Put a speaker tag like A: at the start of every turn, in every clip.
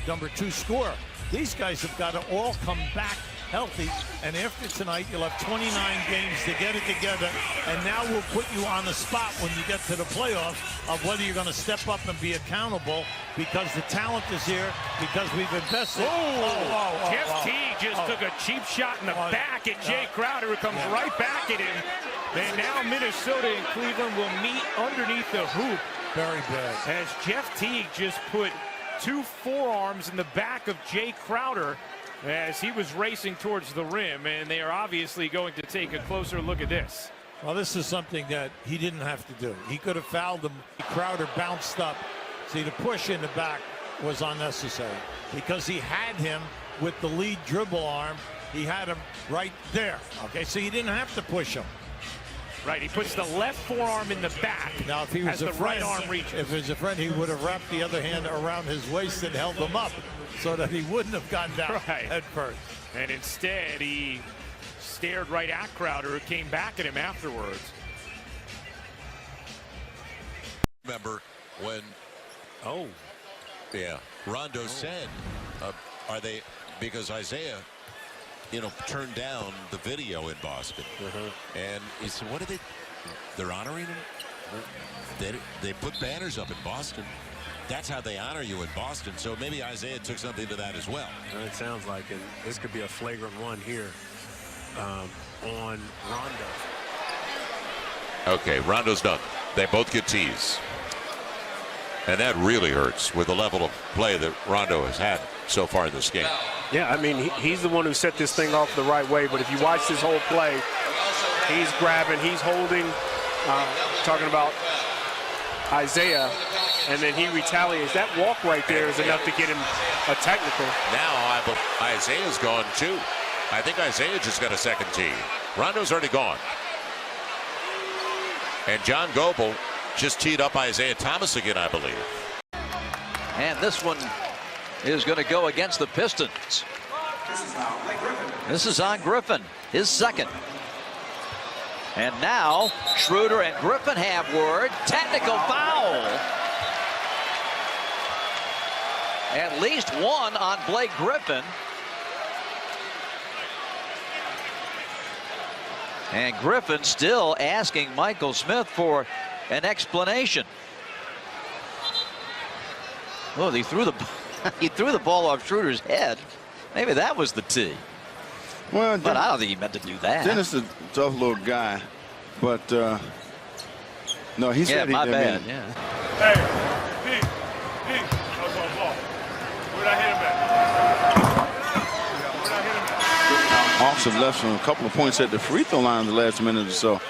A: number 2 scorer. These guys have got to all come back healthy, and after tonight you'll have 29 games to get it together, and now we'll put you on the spot when you get to the playoffs of whether you're going to step up and be accountable, because the talent is here, because we've invested.
B: Jeff Teague just took a cheap shot in the back at Jay Crowder, who comes right back at him. And now Minnesota and Cleveland will meet underneath the hoop.
A: Very bad.
B: As Jeff Teague just put 2 forearms in the back of Jay Crowder as he was racing towards the rim, and they are obviously going to take a closer look at this.
A: Well, this is something that he didn't have to do. He could have fouled him. Crowder bounced up. See, the push in the back was unnecessary because he had him with the lead dribble arm. He had him right there. Okay, so you didn't have to push him.
B: Right, he puts the left forearm in the back.
A: Now, if he was a friend,
B: right arm reaches.
A: if he was a friend, he would have wrapped the other hand around his waist and held him up so that he wouldn't have gone down head first.
B: And instead, he stared right at Crowder, who came back at him afterwards.
C: Remember when? Oh, yeah. Rondo said, "Are they?" Because Isaiah, turned down the video in Boston, and he said, "What are they? They're honoring him. They put banners up in Boston. That's how they honor you in Boston." So maybe Isaiah took something to that as well.
D: It sounds like it. This could be a flagrant one here on Rondo.
C: Okay, Rondo's done. They both get tees. And that really hurts with the level of play that Rondo has had so far in this game.
D: Yeah, I mean, he's the one who set this thing off the right way, but if you watch this whole play, he's grabbing, he's holding, talking about Isaiah, and then he retaliates. That walk right there is enough to get him a technical.
C: Now Isaiah's gone too. I think Isaiah just got a second tee. Rondo's already gone. And John Goebel just teed up Isaiah Thomas again, I believe.
E: And this one is going to go against the Pistons. This is on Griffin, his second. And now Schroeder and Griffin have word. Technical foul. At least one on Blake Griffin. And Griffin still asking Michael Smith for an explanation. Oh, he threw the ball off Schroeder's head. Maybe that was the tee.
F: Well,
E: but I don't think he meant to do that.
F: Dennis is a tough little guy, but no, he said he
E: my
F: didn't
E: bad.
F: mean it.
E: Yeah.
B: Hey, that was on ball. Where'd I hit him at?
F: Hawks have left from a couple of points at the free throw line in the last minute or so.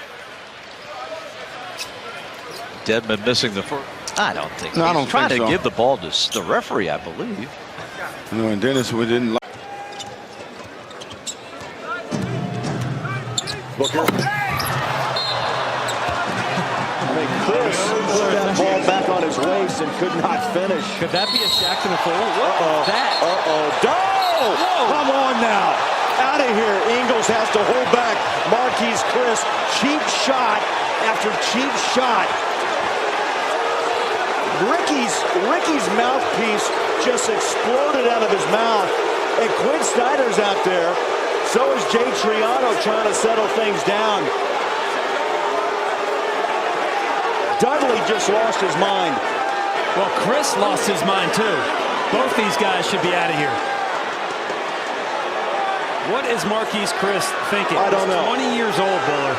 E: Dedmon missing the first. I don't think.
F: No, I don't
E: He's trying
F: think
E: to
F: so.
E: give the ball to the referee, I believe.
F: No, and Dennis, we didn't like.
G: Booker. Chris put that ball back on his waist and could not finish.
H: Could that be a Shaq in the fool? What was that?
G: Come on now. Out of here. Ingles has to hold back Marquise Chris. Cheap shot after cheap shot. Ricky's mouthpiece just exploded out of his mouth. And Quinn Snyder's out there. So is Jay Triano trying to settle things down. Dudley just lost his mind.
H: Well, Chris lost his mind too. Both these guys should be out of here. What is Marquise Chris thinking?
G: I don't know.
H: 20 years old, Buller.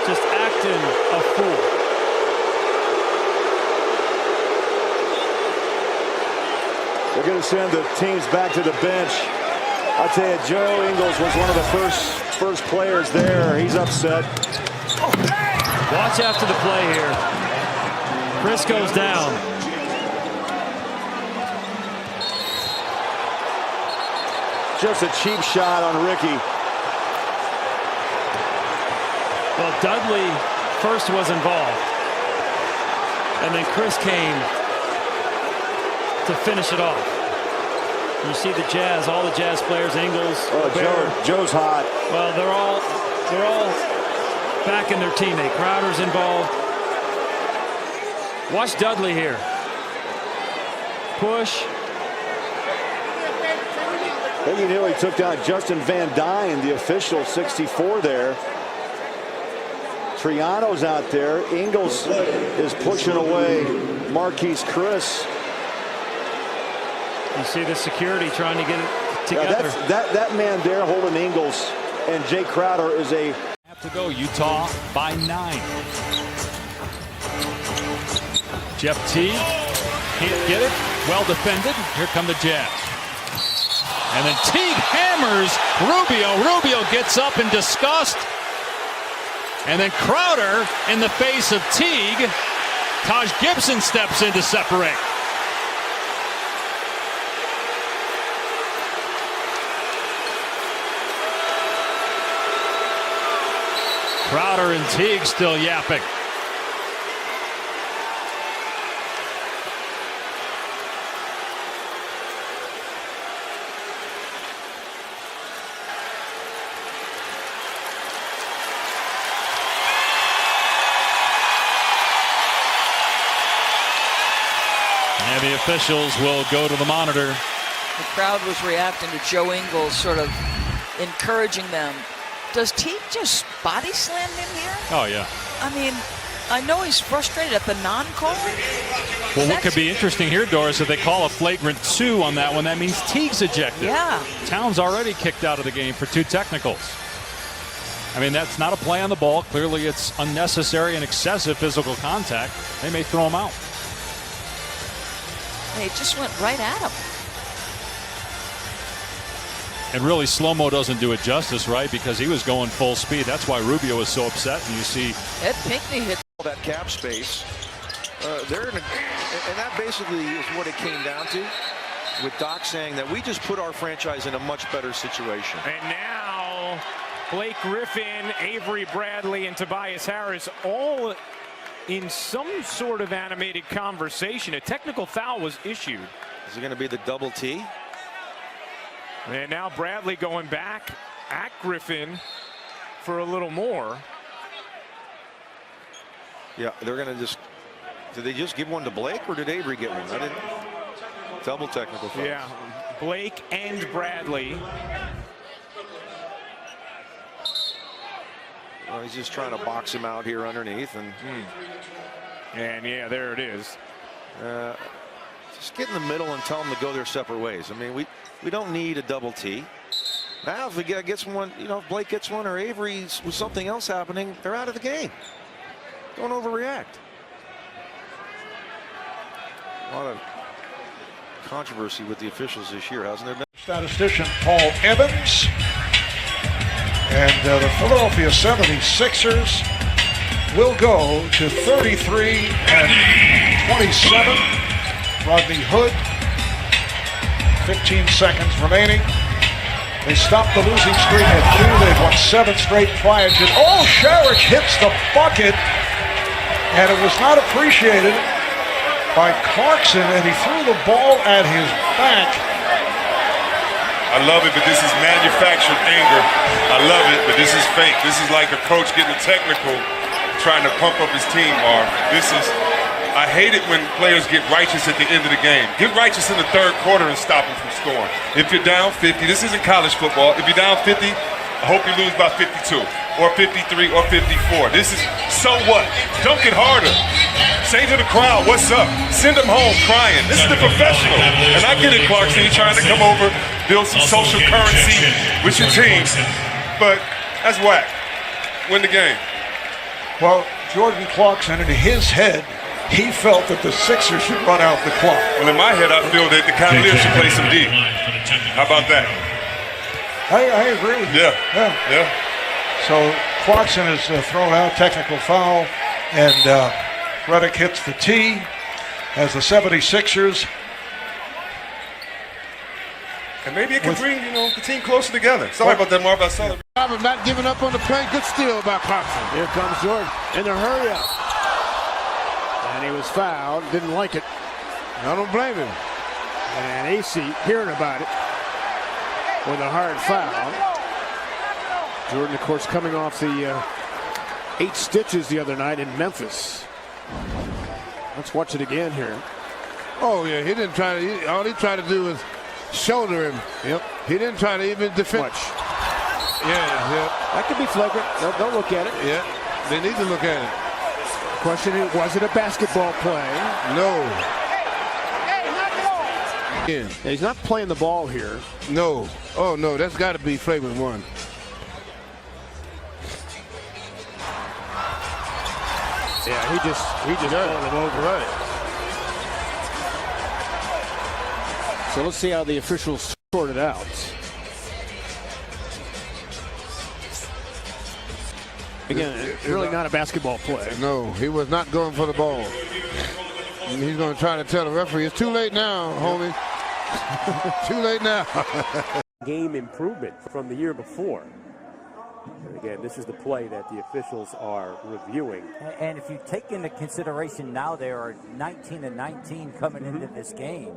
H: Just acting a fool.
G: They're going to send the teams back to the bench. I'll tell you, Joe Ingles was one of the first players there. He's upset.
H: Watch after the play here. Chris goes down.
G: Just a cheap shot on Ricky.
H: Well, Dudley first was involved. And then Chris came to finish it off. You see the Jazz, all the Jazz players, Ingles.
G: Oh, Joe's hot.
H: Well, they're all backing their teammate. Crowder's involved. Watch Dudley here. push.
G: Peggy nearly took down Justin Van Dyne, the official, 64 there. Triano's out there. Ingles is pushing away Marquise Chris.
H: You see the security trying to get it together.
G: That man there holding Ingles, and Jay Crowder is a...
I: Have to go. Utah by 9. Jeff Teague can't get it. Well defended. Here come the Jazz. And then Teague hammers Rubio. Rubio gets up in disgust. And then Crowder in the face of Teague. Taj Gibson steps in to separate. Crowder and Teague still yapping. And the officials will go to the monitor.
J: The crowd was reacting to Joe Ingles, sort of encouraging them. Does Teague just body slam him here?
I: Oh, yeah.
J: I mean, I know he's frustrated at the non-call.
I: Well, what could be interesting here, Doris, if they call a flagrant 2 on that one, that means Teague's ejected.
J: Yeah.
I: Towns already kicked out of the game for 2 technicals. I mean, that's not a play on the ball. Clearly, it's unnecessary and excessive physical contact. They may throw him out.
J: They just went right at him.
I: And really, slow-mo doesn't do it justice, right? Because he was going full speed. That's why Rubio was so upset. And you see
J: Ed Pinckney hit
K: that cap space. They're in a, and that basically is what it came down to, with Doc saying that we just put our franchise in a much better situation.
B: And now Blake Griffin, Avery Bradley, and Tobias Harris all in some sort of animated conversation. A technical foul was issued.
K: Is it going to be the double T?
B: And now Bradley going back at Griffin for a little more.
K: Yeah, they're going to just... Did they just give one to Blake, or did Avery get one? I didn't... Double technical foul.
B: Yeah, Blake and Bradley.
K: Well, he's just trying to box him out here underneath.
B: And yeah, there it is.
K: Just get in the middle and tell them to go their separate ways. I mean, we don't need a double T. Now, if we get one, you know, if Blake gets one or Avery's with something else happening, they're out of the game. Don't overreact. A lot of controversy with the officials this year, hasn't there been?
L: Statistician Paul Evans. And the Philadelphia 76ers will go to 33-27. Rodney Hood, 15 seconds remaining. They stopped the losing streak at 2. They've won 7 straight prior to. Oh, Sherrick hits the bucket, and it was not appreciated by Clarkson, and he threw the ball at his back.
M: I love it, but this is manufactured anger. I love it, but this is fake. This is like a coach getting technical, trying to pump up his team, Marv. I hate it when players get righteous at the end of the game. Get righteous in the third quarter and stop them from scoring. If you're down 50, this isn't college football. If you're down 50, I hope you lose by 52 or 53 or 54. This is, so what? Dunk it harder. Say to the crowd, what's up? Send them home crying. This is the professional. And I get it, Clarkson. You're trying to come over, build some social currency with your team. But that's whack. Win the game.
L: Well, Jordan Clarkson, in his head, he felt that the Sixers should run out the clock.
M: Well, in my head, I feel that the Cavaliers should play some D. How about that?
L: I agree with you.
M: Yeah.
L: So Clarkson is thrown out, technical foul, and Redick hits the tee as the 76ers.
M: And maybe it can bring, the team closer together. Sorry about that, Marv. I saw it.
N: Not giving up on the paint. Good steal by Clarkson. Here comes Jordan in a hurry up. And he was fouled. Didn't like it. I don't blame him. And AC hearing about it with a hard foul. Jordan, of course, coming off the 8 stitches the other night in Memphis. Let's watch it again here. Oh, yeah, he didn't try to. All he tried to do was shoulder him. Yep. He didn't try to even defend. Much. Yeah.
O: That could be flagrant. They'll look at it.
N: Yeah, they need to look at it.
O: Question is, was it a basketball play?
N: No.
O: Yeah, he's not playing the ball here.
N: No. Oh, no, that's got to be flagrant one.
O: Yeah, he just rolled him over.
N: Right.
O: So let's see how the officials sort it out. Again, really not a basketball play.
N: No, he was not going for the ball. And he's going to try to tell the referee, it's too late now, homie. Too late now.
P: Game improvement from the year before. And again, this is the play that the officials are reviewing.
Q: And if you take into consideration now they are 19-19 coming into this game.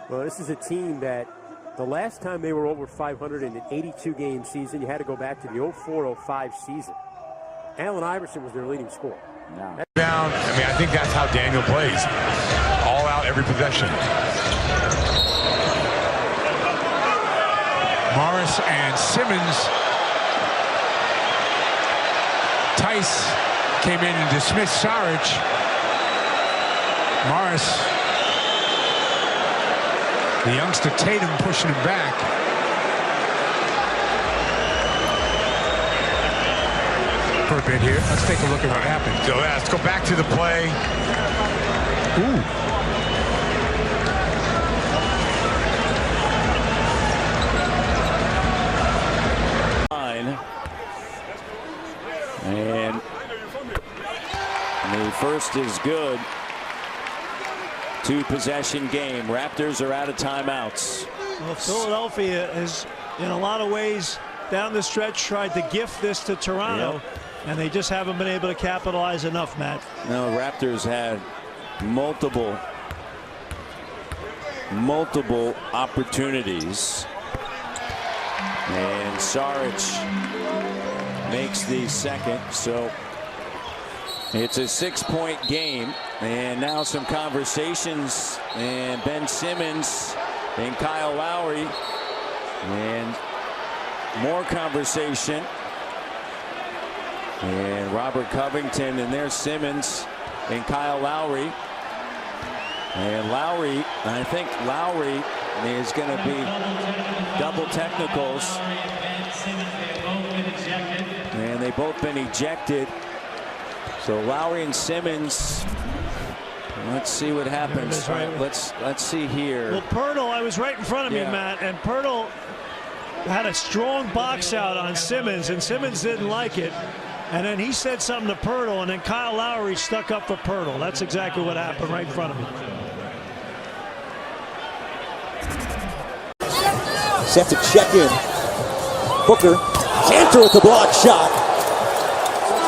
P: Well, this is a team that the last time they were over 500 in an 82-game season, you had to go back to the 04-05 season. Allen Iverson was their leading scorer.
R: Down. I mean, I think that's how Daniel plays. All out every possession. Morris and Simmons. Tice came in and dismissed Saric. Morris. The youngster Tatum pushing him back. For a bit here. Let's take a look at what happened. So let's go back to the play.
H: And the first is good. 2-possession game. Raptors are out of timeouts.
S: Well, Philadelphia has, in a lot of ways, down the stretch, tried to gift this to Toronto, and they just haven't been able to capitalize enough, Matt.
H: No, Raptors had multiple opportunities. And Saric makes the second, so it's a 6-point game. And now some conversations, and Ben Simmons and Kyle Lowry, and more conversation. And Robert Covington, and there's Simmons and Kyle Lowry. And Lowry, I think Lowry is going to be double technicals. And they've both been ejected. So Lowry and Simmons, let's see what happens. Let's see here.
S: Well, Pirtle, I was right in front of me, Matt, and Pirtle had a strong box out on Simmons, and Simmons didn't like it. And then he said something to Pirtle, and then Kyle Lowry stuck up for Pirtle. That's exactly what happened right in front of me.
G: Set to check in. Booker, Cantor with the block shot.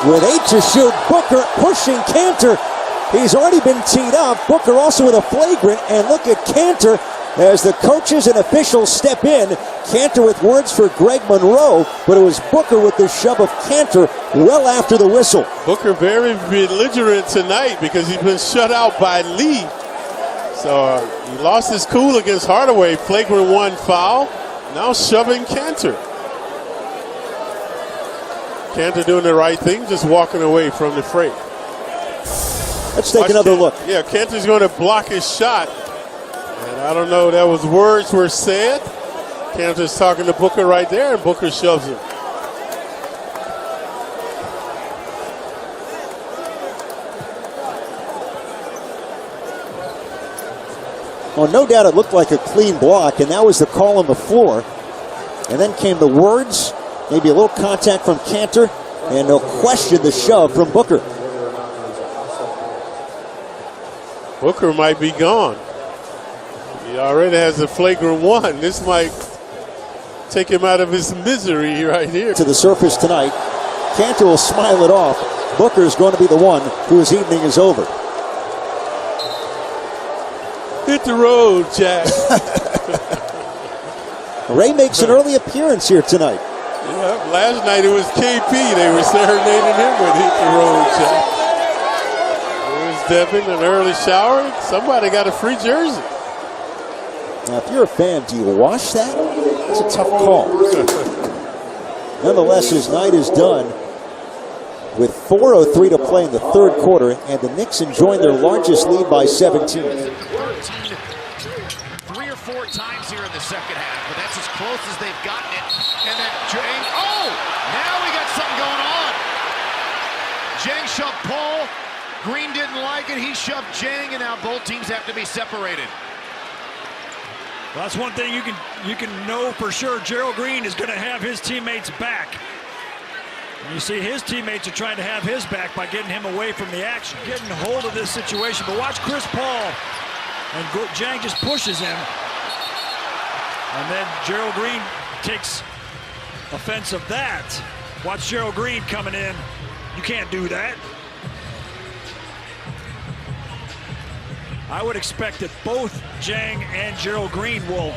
G: With 8 to shoot, Booker pushing Cantor. He's already been teed up. Booker also with a flagrant, and look at Cantor as the coaches and officials step in. Cantor with words for Greg Monroe, but it was Booker with the shove of Cantor well after the whistle.
T: Booker very belligerent tonight because he's been shut out by Lee. So he lost his cool against Hardaway, flagrant 1 foul. Now shoving Cantor. Cantor doing the right thing, just walking away from the fray.
G: Let's take another look.
T: Yeah, Cantor's going to block his shot. And I don't know, that was words were said. Cantor's talking to Booker right there, and Booker shoves him.
G: Well, no doubt it looked like a clean block, and that was the call on the floor. And then came the words, maybe a little contact from Cantor, and no question the shove from Booker.
T: Booker might be gone. He already has a flagrant 1. This might take him out of his misery right here.
G: To the surface tonight. Cantor will smile it off. Booker's going to be the one whose evening is over.
T: Hit the road, Jack.
G: Ray makes an early appearance here tonight.
T: Yeah, last night it was KP. They were serenading him with Hit the Road, Jack. It was stepping, an early shower. Somebody got a free jersey.
G: Now, if you're a fan, do you wash that? It's a tough call. Nonetheless, his night is done with 4:03 to play in the third quarter, and the Knicks enjoying their largest lead by 17.
U: 13 3 or 4 times here in the second half, but that's as close as they've gotten it. And then Jang, now we got something going on. Jang shoved Paul. Green didn't like it. He shoved Jang, and now both teams have to be separated.
S: Well, that's one thing you can know for sure. Gerald Green is going to have his teammates back. And you see his teammates are trying to have his back by getting him away from the action, getting hold of this situation. But watch Chris Paul, and Jang just pushes him. And then Gerald Green takes offense of that. Watch Gerald Green coming in. You can't do that. I would expect that both Jang and Gerald Green will